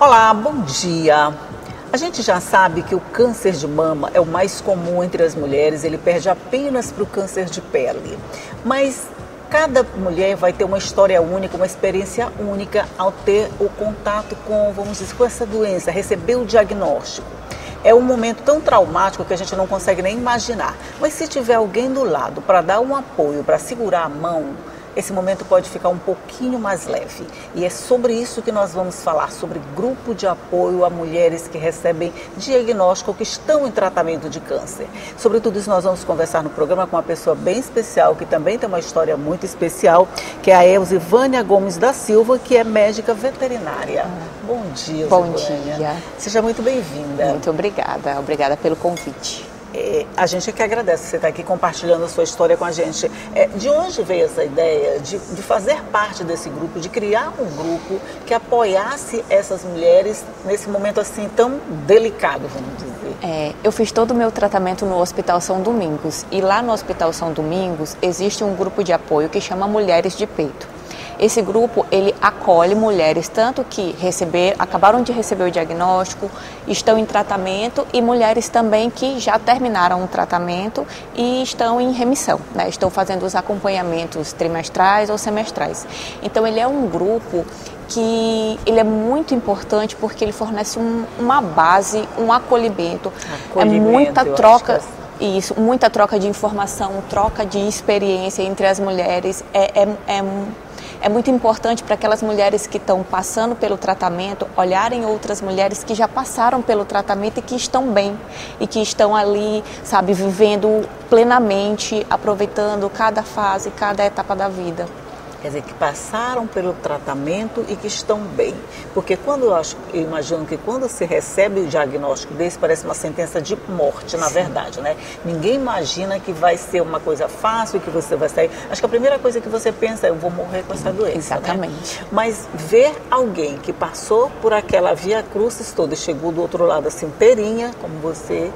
Olá, bom dia. A gente já sabe que o câncer de mama é o mais comum entre as mulheres, ele perde apenas para o câncer de pele. Mas cada mulher vai ter uma história única, uma experiência única ao ter o contato com, vamos dizer, com essa doença, receber o diagnóstico. É um momento tão traumático que a gente não consegue nem imaginar. Mas se tiver alguém do lado para dar um apoio, para segurar a mão, esse momento pode ficar um pouquinho mais leve. E é sobre isso que nós vamos falar, sobre grupo de apoio a mulheres que recebem diagnóstico ou que estão em tratamento de câncer. Sobre tudo isso nós vamos conversar no programa com uma pessoa bem especial, que também tem uma história muito especial, que é a Elzivânia Gomes da Silva, que é médica veterinária. Bom dia, Bom dia. Seja muito bem-vinda. Muito obrigada. Obrigada pelo convite. A gente é que agradece você estar aqui compartilhando a sua história com a gente. De onde veio essa ideia de fazer parte desse grupo, de criar um grupo que apoiasse essas mulheres nesse momento assim tão delicado, vamos dizer? Eu fiz todo o meu tratamento no Hospital São Domingos e lá no Hospital São Domingos existe um grupo de apoio que chama Mulheres de Peito. Esse grupo, ele acolhe mulheres tanto que acabaram de receber o diagnóstico, estão em tratamento, e mulheres também que já terminaram o tratamento e estão em remissão, né? Estão fazendo os acompanhamentos trimestrais ou semestrais. Então, ele é um grupo que ele é muito importante porque ele fornece uma base, um acolhimento. É muita troca. Isso, muita troca de informação, troca de experiência entre as mulheres. É muito importante para aquelas mulheres que estão passando pelo tratamento olharem outras mulheres que já passaram pelo tratamento e que estão bem e que estão ali, sabe, vivendo plenamente, aproveitando cada fase, cada etapa da vida. Quer dizer, que passaram pelo tratamento e que estão bem. Porque eu imagino que quando se recebe o diagnóstico desse, parece uma sentença de morte, na verdade, né? Ninguém imagina que vai ser uma coisa fácil, que você vai sair. Acho que a primeira coisa que você pensa é, eu vou morrer com essa doença. Exatamente. Né? Mas ver alguém que passou por aquela via crucis toda e chegou do outro lado assim, inteirinha, como você...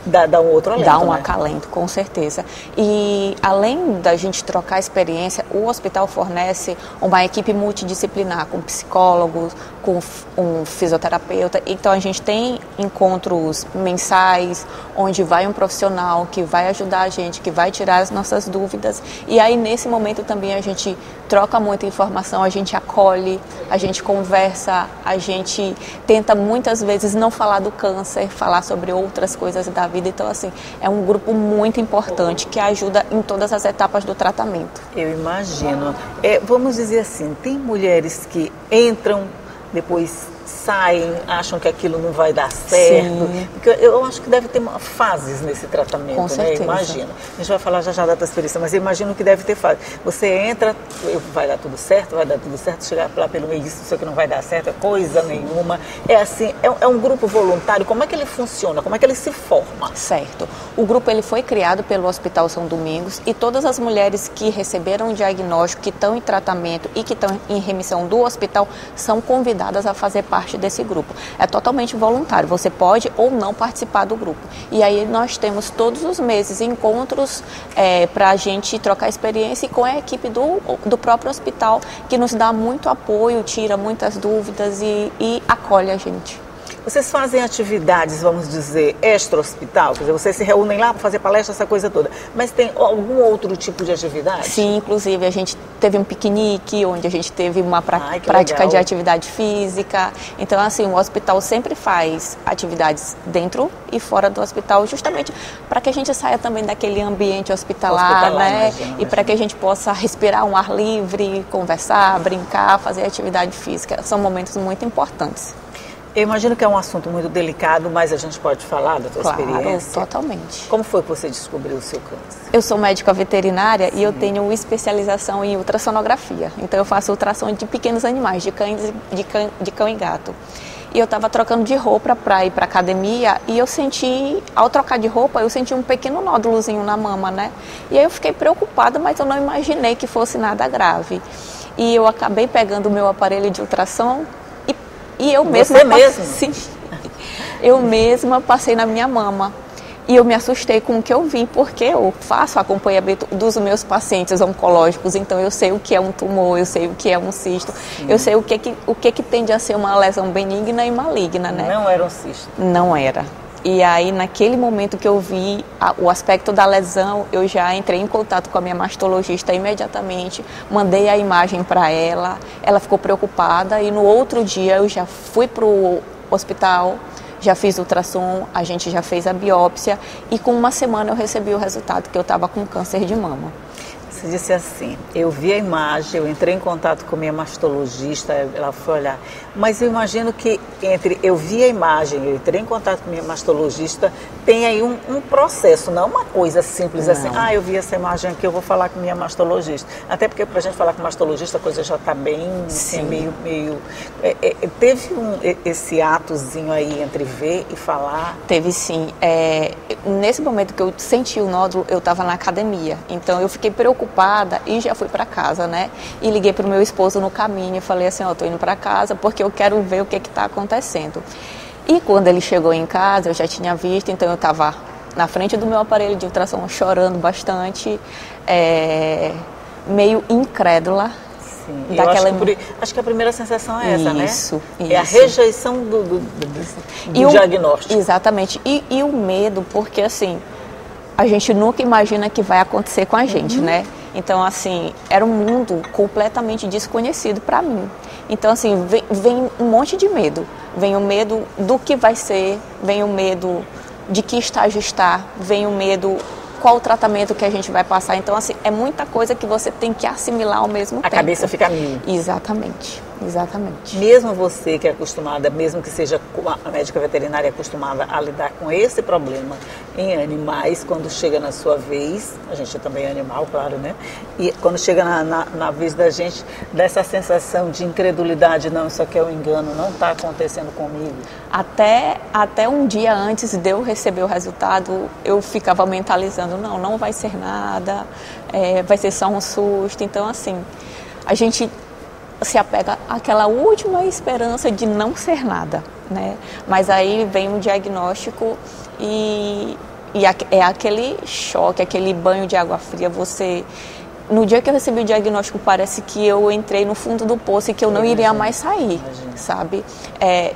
Dá um outro alento, Dá um né? acalento, com certeza. E além da gente trocar experiência, o hospital fornece uma equipe multidisciplinar, com psicólogos, com um fisioterapeuta. Então a gente tem encontros mensais, onde vai um profissional que vai ajudar a gente, que vai tirar as nossas dúvidas. E aí nesse momento também a gente troca muita informação, a gente acolhe, a gente conversa, a gente tenta muitas vezes não falar do câncer, falar sobre outras coisas da vida. Então, assim, é um grupo muito importante que ajuda em todas as etapas do tratamento. Eu imagino. Vamos dizer assim, tem mulheres que entram, depois saem, acham que aquilo não vai dar certo. Sim. Porque eu acho que deve ter fases nesse tratamento, Com certeza. né? Imagino. A gente vai falar já da tua experiência, mas eu imagino que deve ter fases. Você entra, vai dar tudo certo, chegar lá pelo meio disso, isso aqui não vai dar certo, coisa nenhuma. É assim, é um grupo voluntário, como é que ele funciona? Como é que ele se forma? Certo. O grupo ele foi criado pelo Hospital São Domingos e todas as mulheres que receberam o diagnóstico, que estão em tratamento e que estão em remissão do hospital, são convidadas a fazer parte desse grupo. É totalmente voluntário, você pode ou não participar do grupo. E aí nós temos todos os meses encontros para a gente trocar experiência, e com a equipe do próprio hospital, que nos dá muito apoio, tira muitas dúvidas e acolhe a gente. Vocês fazem atividades, vamos dizer, extra-hospital? Quer dizer, vocês se reúnem lá para fazer palestra, essa coisa toda. Mas tem algum outro tipo de atividade? Sim, inclusive a gente teve um piquenique, onde a gente teve uma prática legal. de atividade física. Então, assim, o hospital sempre faz atividades dentro e fora do hospital, justamente para que a gente saia também daquele ambiente hospitalar, né? Imagino. E para que a gente possa respirar um ar livre, conversar, brincar, fazer atividade física. São momentos muito importantes. Eu imagino que é um assunto muito delicado, mas a gente pode falar da tua experiência? Claro, totalmente. Como foi que você descobriu o seu câncer? Eu sou médica veterinária. Sim. E eu tenho especialização em ultrassonografia. Então eu faço ultrassom de pequenos animais, de cão e gato. E eu estava trocando de roupa para ir para academia e eu senti, ao trocar de roupa, eu senti um pequeno nódulozinho na mama, né? E aí eu fiquei preocupada, mas eu não imaginei que fosse nada grave. E eu acabei pegando o meu aparelho de ultrassom e eu mesma... Você mesmo? Sim. Eu mesma passei na minha mama. E eu me assustei com o que eu vi, porque eu faço acompanhamento dos meus pacientes oncológicos, então eu sei o que é um tumor, eu sei o que é um cisto, eu sei o que tende a ser uma lesão benigna e maligna, né? Não era um cisto. Não era. E aí, naquele momento que eu vi o aspecto da lesão, eu já entrei em contato com a minha mastologista imediatamente, mandei a imagem para ela, ela ficou preocupada e no outro dia eu já fui para o hospital, já fiz ultrassom, a gente já fez a biópsia e com uma semana eu recebi o resultado que eu estava com câncer de mama. Você disse assim, eu vi a imagem, eu entrei em contato com minha mastologista, ela foi olhar, mas eu imagino que entre eu vi a imagem, eu entrei em contato com minha mastologista, tem aí um processo, não uma coisa simples assim, eu vi essa imagem aqui, eu vou falar com minha mastologista. Até porque para a gente falar com mastologista a coisa já está bem, assim, meio... teve esse atozinho aí entre ver e falar? Teve sim. Nesse momento que eu senti o nódulo, eu estava na academia, então eu fiquei preocupada e já fui para casa, né? E liguei para o meu esposo no caminho e falei assim, tô indo para casa porque eu quero ver o que está acontecendo. E quando ele chegou em casa, eu já tinha visto, então eu estava na frente do meu aparelho de ultrassom chorando bastante, meio incrédula. Sim, daquela... acho que a primeira sensação é essa, né? Isso. É a rejeição do diagnóstico. Exatamente. E o medo, porque assim, a gente nunca imagina que vai acontecer com a gente, né? Então, assim, era um mundo completamente desconhecido para mim. Então, assim, vem um monte de medo. Vem o medo do que vai ser, vem o medo de que estágio está, vem o medo qual o tratamento que a gente vai passar. Então, assim, é muita coisa que você tem que assimilar ao mesmo tempo. A cabeça fica mil. Exatamente, exatamente. Mesmo você que é acostumada, mesmo que seja a médica veterinária acostumada a lidar com esse problema em animais, quando chega na sua vez, a gente também é animal, claro, né? E quando chega na vez da gente, dessa sensação de incredulidade, não, isso aqui é um engano, não está acontecendo comigo. Até um dia antes de eu receber o resultado, eu ficava mentalizando, não vai ser nada, vai ser só um susto. Então, assim, a gente se apega àquela última esperança de não ser nada, né? Mas aí vem um diagnóstico e é aquele choque, aquele banho de água fria. No dia que eu recebi o diagnóstico, parece que eu entrei no fundo do poço e que eu não iria mais sair, sabe?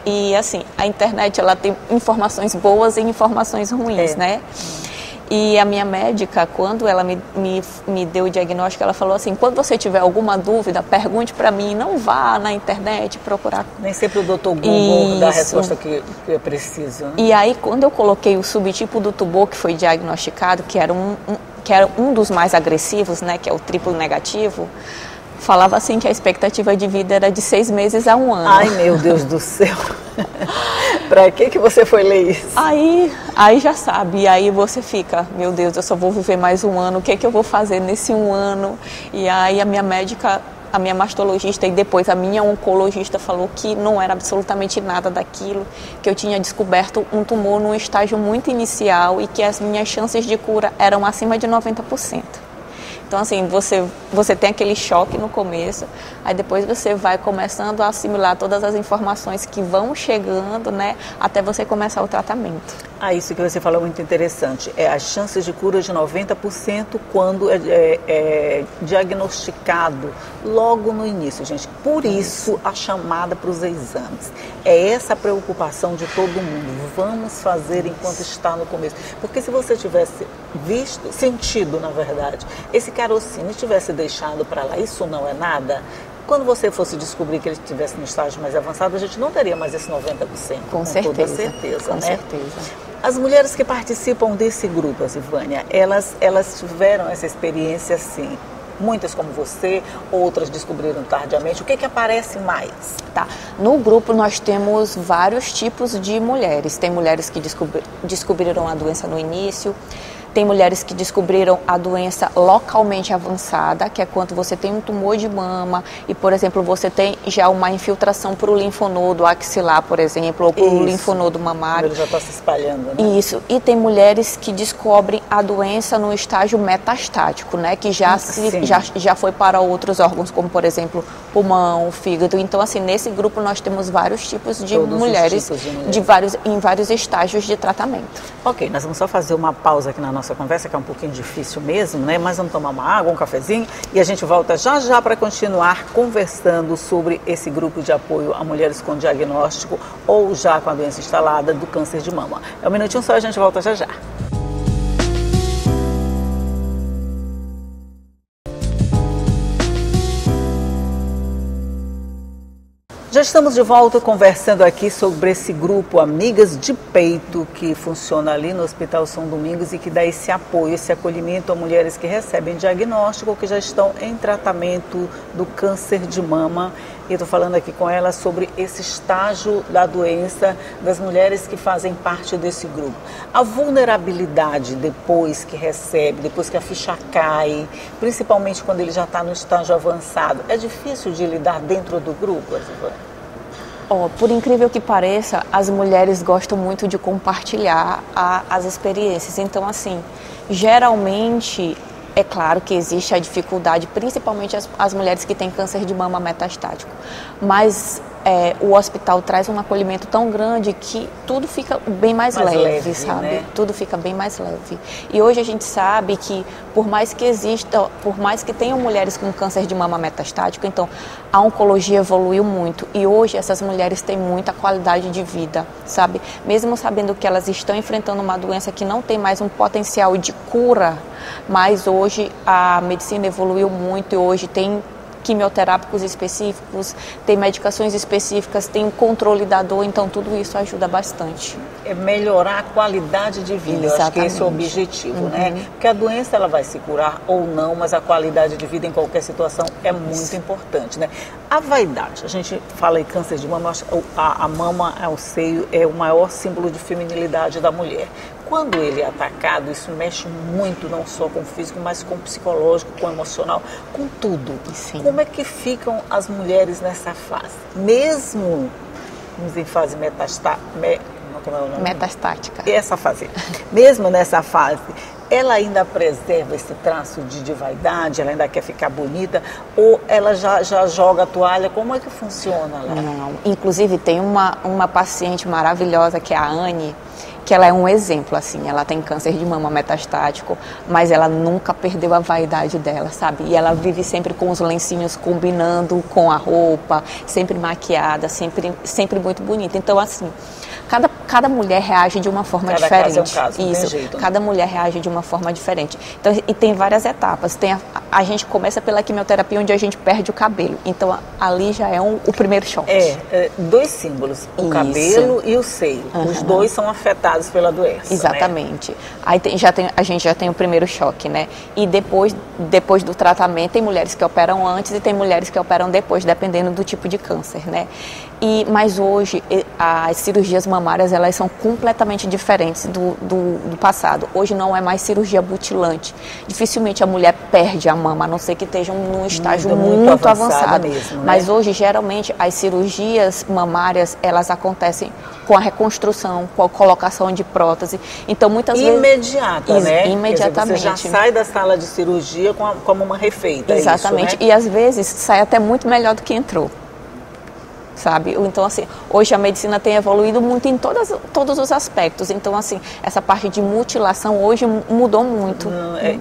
E assim, a internet, ela tem informações boas e informações ruins, né? E a minha médica, quando ela me deu o diagnóstico, ela falou assim, quando você tiver alguma dúvida, pergunte para mim, não vá na internet procurar. Nem sempre o doutor Google dá a resposta que é preciso, né? E aí, quando eu coloquei o subtipo do tumor que foi diagnosticado, que era um dos mais agressivos, né, que é o triplo negativo, falava assim que a expectativa de vida era de 6 meses a 1 ano. Ai, meu Deus do céu! Pra que você foi ler isso? Aí já sabe, e aí você fica, meu Deus, eu só vou viver mais 1 ano, o que eu vou fazer nesse 1 ano? E aí a minha médica, a minha mastologista e depois a minha oncologista falou que não era absolutamente nada daquilo, que eu tinha descoberto um tumor num estágio muito inicial e que as minhas chances de cura eram acima de 90%. Então, assim, você tem aquele choque no começo, aí depois você vai começando a assimilar todas as informações que vão chegando, né, até você começar o tratamento. Isso que você falou é muito interessante. As chances de cura de 90% quando é diagnosticado logo no início, gente. Por isso, a chamada para os exames. É essa a preocupação de todo mundo. Vamos fazer enquanto está no começo. Porque se você tivesse sentido, na verdade, esse carocínio tivesse deixado para lá, isso não é nada. Quando você fosse descobrir que ele estivesse no estágio mais avançado, a gente não teria mais esse 90%. Com certeza. Toda certeza, com né? certeza. As mulheres que participam desse grupo, Zivânia, elas tiveram essa experiência assim, muitas como você, outras descobriram tardiamente. O que aparece mais? Tá. No grupo nós temos vários tipos de mulheres. Tem mulheres que descobriram a doença no início, Tem mulheres que descobriram a doença localmente avançada, que é quando você tem um tumor de mama e, por exemplo, você tem já uma infiltração para o linfonodo axilar, por exemplo, ou para o linfonodo mamário. Ele já está se espalhando, né? Isso. E tem mulheres que descobrem a doença no estágio metastático, né? Que já foi para outros órgãos, como, por exemplo, pulmão, fígado. Então, assim, nesse grupo nós temos vários tipos de mulheres, em vários estágios de tratamento. Ok, nós vamos só fazer uma pausa aqui na nossa conversa, que é um pouquinho difícil mesmo, né? Mas vamos tomar uma água, um cafezinho e a gente volta já já para continuar conversando sobre esse grupo de apoio a mulheres com diagnóstico ou já com a doença instalada do câncer de mama. É um minutinho só, a gente volta já já. Já estamos de volta conversando aqui sobre esse grupo Amigas de Peito que funciona ali no Hospital São Domingos e que dá esse apoio, esse acolhimento a mulheres que recebem diagnóstico ou que já estão em tratamento do câncer de mama. E estou falando aqui com ela sobre esse estágio da doença das mulheres que fazem parte desse grupo. A vulnerabilidade depois que recebe, depois que a ficha cai, principalmente quando ele já está no estágio avançado, é difícil de lidar dentro do grupo, Azivane? Por incrível que pareça, as mulheres gostam muito de compartilhar as experiências. Então, assim, geralmente, é claro que existe a dificuldade, principalmente as mulheres que têm câncer de mama metastático. Mas o hospital traz um acolhimento tão grande que tudo fica bem mais leve, sabe? Né? Tudo fica bem mais leve. E hoje a gente sabe que, por mais que tenham mulheres com câncer de mama metastático, então a oncologia evoluiu muito. E hoje essas mulheres têm muita qualidade de vida, sabe? Mesmo sabendo que elas estão enfrentando uma doença que não tem mais um potencial de cura, mas hoje a medicina evoluiu muito e hoje tem quimioterápicos específicos, tem medicações específicas, tem um controle da dor, então tudo isso ajuda bastante. É melhorar a qualidade de vida, eu acho que esse é o objetivo, né? Porque a doença ela vai se curar ou não, mas a qualidade de vida em qualquer situação é muito importante, né? A vaidade, a gente fala em câncer de mama, a mama, o seio é o maior símbolo de feminilidade da mulher. Quando ele é atacado, isso mexe muito, não só com o físico, mas com o psicológico, com o emocional, com tudo. Sim. Como é que ficam as mulheres nessa fase? Mesmo em fase metastática. Metastática. Essa fase. Mesmo nessa fase, ela ainda preserva esse traço de vaidade, ela ainda quer ficar bonita, ou ela já joga a toalha? Como é que funciona lá? Não, inclusive tem uma paciente maravilhosa que é a Anne, que ela é um exemplo, assim, ela tem câncer de mama metastático, mas ela nunca perdeu a vaidade dela, sabe? E ela vive sempre com os lencinhos combinando com a roupa, sempre maquiada, sempre muito bonita. Então, assim, cada mulher reage de uma forma diferente. Caso é um caso, isso, jeito, né? Cada mulher reage de uma forma diferente. Então, e tem várias etapas. A gente começa pela quimioterapia, onde a gente perde o cabelo. Então, ali já é o primeiro choque. Dois símbolos, o cabelo e o seio. Os dois são afetados pela doença. Exatamente. Né? Aí a gente já tem o primeiro choque, né? E depois do tratamento, tem mulheres que operam antes e tem mulheres que operam depois, dependendo do tipo de câncer, né? Mas hoje, as cirurgias mamárias, elas são completamente diferentes do passado. Hoje não é mais cirurgia butilante. Dificilmente a mulher perde a mama, a não ser que esteja num estágio muito avançado. Mesmo, né? Mas hoje, geralmente, as cirurgias mamárias, elas acontecem com a reconstrução, com a colocação de prótese. Então, muitas vezes... Imediata, né? Imediatamente. Quer dizer, você já sai da sala de cirurgia como uma refeita. Exatamente. É isso, né? E às vezes sai até muito melhor do que entrou. Sabe? Então, assim, hoje a medicina tem evoluído muito em todos os aspectos. Então, assim, essa parte de mutilação hoje mudou muito,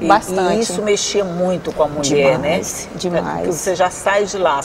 bastante. E isso mexia muito com a mulher, demais, né? Demais. Porque você já sai de lá.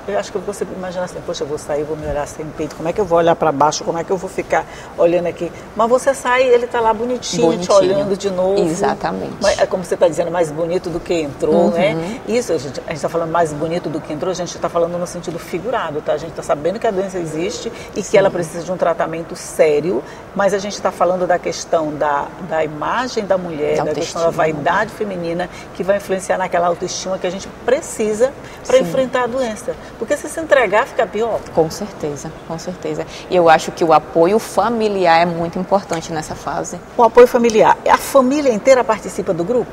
Eu acho que você imagina assim, poxa, eu vou sair, vou me olhar sem peito, como é que eu vou olhar para baixo, como é que eu vou ficar olhando aqui? Mas você sai e ele está lá bonitinho, te olhando de novo. Exatamente. É como você está dizendo, mais bonito do que entrou, né? Isso, a gente está falando mais bonito do que entrou, a gente está falando no sentido figurado, tá, gente? está sabendo que a doença existe e que ela precisa de um tratamento sério, mas a gente está falando da questão da imagem da mulher, da questão da vaidade feminina, que vai influenciar naquela autoestima que a gente precisa para enfrentar a doença. Porque se entregar, fica pior. Com certeza, com certeza. E eu acho que o apoio familiar é muito importante nessa fase. O apoio familiar, a família inteira participa do grupo?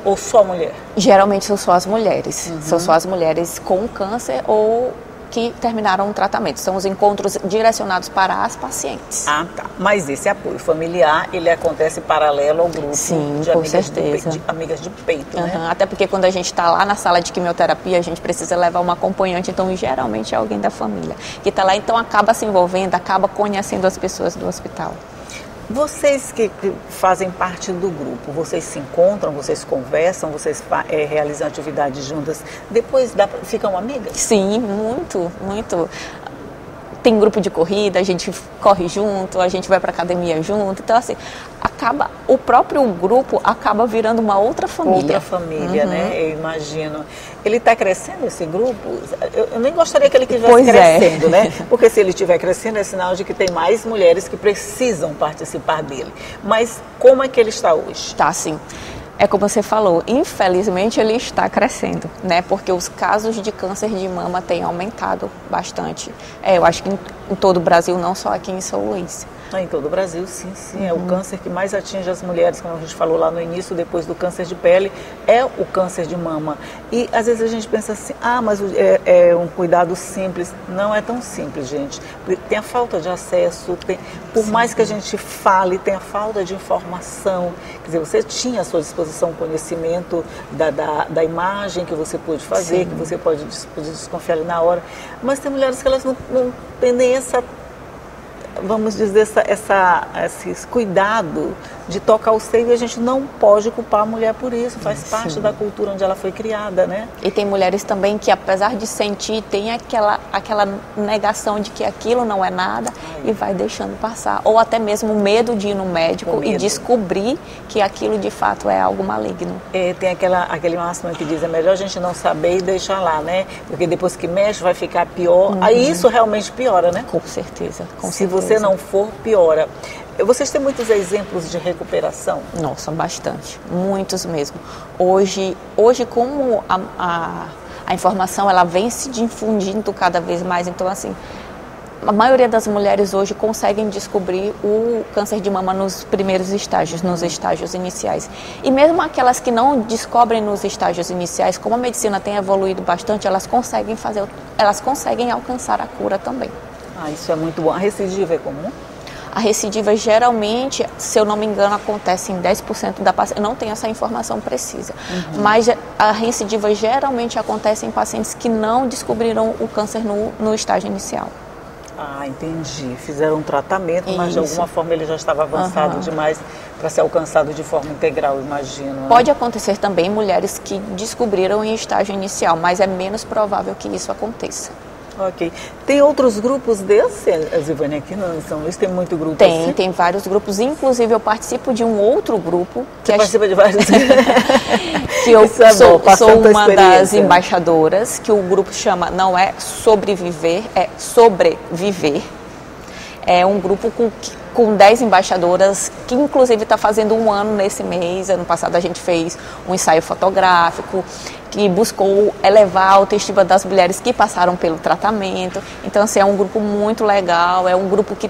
Ou só a mulher? Geralmente são só as mulheres. São só as mulheres com câncer ou que terminaram o tratamento. São os encontros direcionados para as pacientes. Ah, tá. Mas esse apoio familiar, ele acontece paralelo ao grupo de amigas de peito, né? Até porque quando a gente está lá na sala de quimioterapia, a gente precisa levar uma acompanhante, então geralmente é alguém da família que está lá, então acaba se envolvendo, acaba conhecendo as pessoas do hospital. Vocês que fazem parte do grupo, vocês se encontram, vocês conversam, vocês realizam atividades juntas, depois ficam amigas? Sim, muito, muito. Tem grupo de corrida, a gente corre junto, a gente vai para academia junto, então assim, o próprio grupo acaba virando uma outra família. Outra família, né? Eu imagino. Ele está crescendo, esse grupo? Eu nem gostaria que ele estivesse crescendo, né? Porque se ele estiver crescendo é sinal de que tem mais mulheres que precisam participar dele. Mas como é que ele está hoje? Está sim. É como você falou, infelizmente ele está crescendo, né? Porque os casos de câncer de mama têm aumentado bastante. Eu acho que em todo o Brasil, não só aqui em São Luís. Em todo o Brasil, sim. É o câncer que mais atinge as mulheres, como a gente falou lá no início, depois do câncer de pele, é o câncer de mama. E às vezes a gente pensa assim, mas é um cuidado simples. Não é tão simples, gente. Tem a falta de acesso, por mais que a gente fale, tem a falta de informação. Quer dizer, você tinha à sua disposição o conhecimento da imagem que você pôde fazer, que você pode desconfiar ali na hora. Mas tem mulheres que elas não têm nem vamos dizer, esse cuidado de tocar o seio, e a gente não pode culpar a mulher por isso, faz parte da cultura onde ela foi criada, né? E tem mulheres também que, apesar de sentir, tem aquela negação de que aquilo não é nada e vai deixando passar. Ou até mesmo o medo de ir no médico e descobrir que aquilo de fato é algo maligno. Tem aquele máximo que diz, é melhor a gente não saber e deixar lá, né? Porque depois que mexe vai ficar pior. Aí isso realmente piora, né? Com certeza, com certeza. Se você não for, piora. Vocês têm muitos exemplos de recuperação? Nossa, bastante. Muitos mesmo. Hoje como a informação ela vem se difundindo cada vez mais, então assim, a maioria das mulheres hoje conseguem descobrir o câncer de mama nos primeiros estágios, nos estágios iniciais. E mesmo aquelas que não descobrem nos estágios iniciais, como a medicina tem evoluído bastante, elas conseguem alcançar a cura também. Isso é muito bom. A recidiva é comum? A recidiva geralmente, se eu não me engano, acontece em 10% da paciente. Eu não tenho essa informação precisa, mas a recidiva geralmente acontece em pacientes que não descobriram o câncer no estágio inicial. Entendi. Fizeram um tratamento, mas de alguma forma ele já estava avançado demais para ser alcançado de forma integral, imagino. Né? Pode acontecer também em mulheres que descobriram em estágio inicial, mas é menos provável que isso aconteça. Ok. Tem outros grupos desse, Zivane, aqui no São Luís? Tem muito grupo assim? Tem vários grupos. Inclusive, eu participo de um outro grupo. Você participa de vários? Que eu sou uma das embaixadoras, que o grupo chama, não é sobreviver, é sobreviver. É um grupo com 10 embaixadoras, que inclusive está fazendo um ano nesse mês. Ano passado a gente fez um ensaio fotográfico, que buscou elevar a autoestima das mulheres que passaram pelo tratamento. Então, assim, é um grupo muito legal, é um grupo que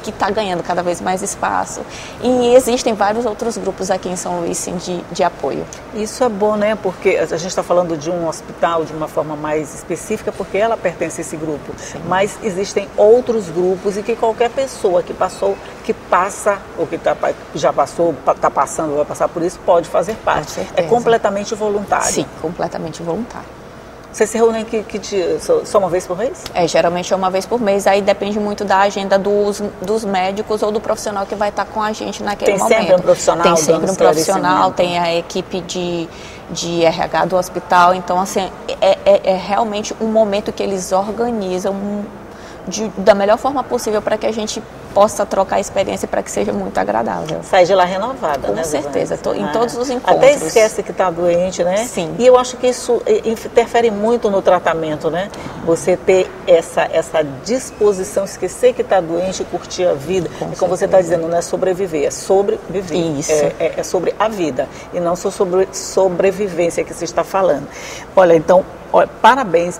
está ganhando cada vez mais espaço. E existem vários outros grupos aqui em São Luís, sim, de apoio. Isso é bom, né? Porque a gente está falando de um hospital de uma forma mais específica, porque ela pertence a esse grupo. Sim. Mas existem outros grupos e que qualquer pessoa que passou, que passa, ou que já passou, está passando, vai passar por isso, pode fazer parte. É completamente voluntário. Sim, completamente voluntário. Vocês se reúnem só uma vez por mês? Geralmente é uma vez por mês, aí depende muito da agenda dos médicos ou do profissional que vai estar com a gente naquele momento. Tem sempre um profissional? Tem sempre um profissional, tem a equipe de RH do hospital, então assim, é realmente um momento que eles organizam da melhor forma possível para que a gente possa trocar a experiência para que seja muito agradável. Sai de lá renovada, né? Com certeza, em todos os encontros. Até esquece que está doente, né? Sim. E eu acho que isso interfere muito no tratamento, né? Você ter essa disposição, esquecer que está doente e curtir a vida. Como você está dizendo, não é sobreviver, é sobreviver. Isso. É sobre a vida e não só sobre sobrevivência que você está falando. Olha, então, parabéns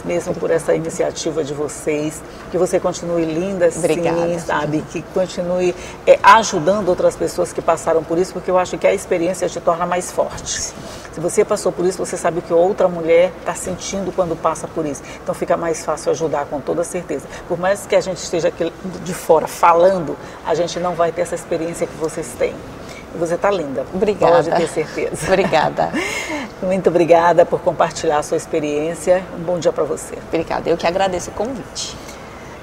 mesmo por essa iniciativa de vocês, que você continue linda assim, sabe, que continue ajudando outras pessoas que passaram por isso, porque eu acho que a experiência te torna mais forte. Se você passou por isso, você sabe o que outra mulher está sentindo quando passa por isso. Então fica mais fácil ajudar, com toda certeza. Por mais que a gente esteja aqui de fora falando, a gente não vai ter essa experiência que vocês têm. E você está linda. Obrigada. Pode ter certeza. Obrigada. Muito obrigada por compartilhar a sua experiência. Um bom dia para você. Obrigada. Eu que agradeço o convite.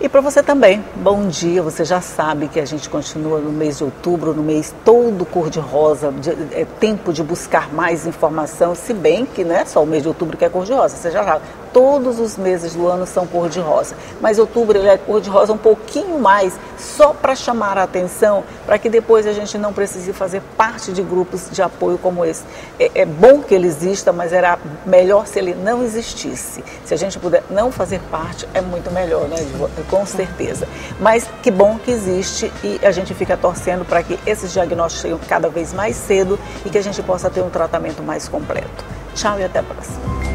E para você também, bom dia. Você já sabe que a gente continua no mês de outubro, no mês todo cor-de-rosa, é tempo de buscar mais informação, se bem que não é só o mês de outubro que é cor-de-rosa, você já sabe. Todos os meses do ano são cor-de-rosa, mas outubro ele é cor-de-rosa um pouquinho mais, só para chamar a atenção, para que depois a gente não precise fazer parte de grupos de apoio como esse. É bom que ele exista, mas era melhor se ele não existisse. Se a gente puder não fazer parte, é muito melhor, né? Com certeza. Mas que bom que existe e a gente fica torcendo para que esses diagnósticos cheguem cada vez mais cedo e que a gente possa ter um tratamento mais completo. Tchau e até a próxima.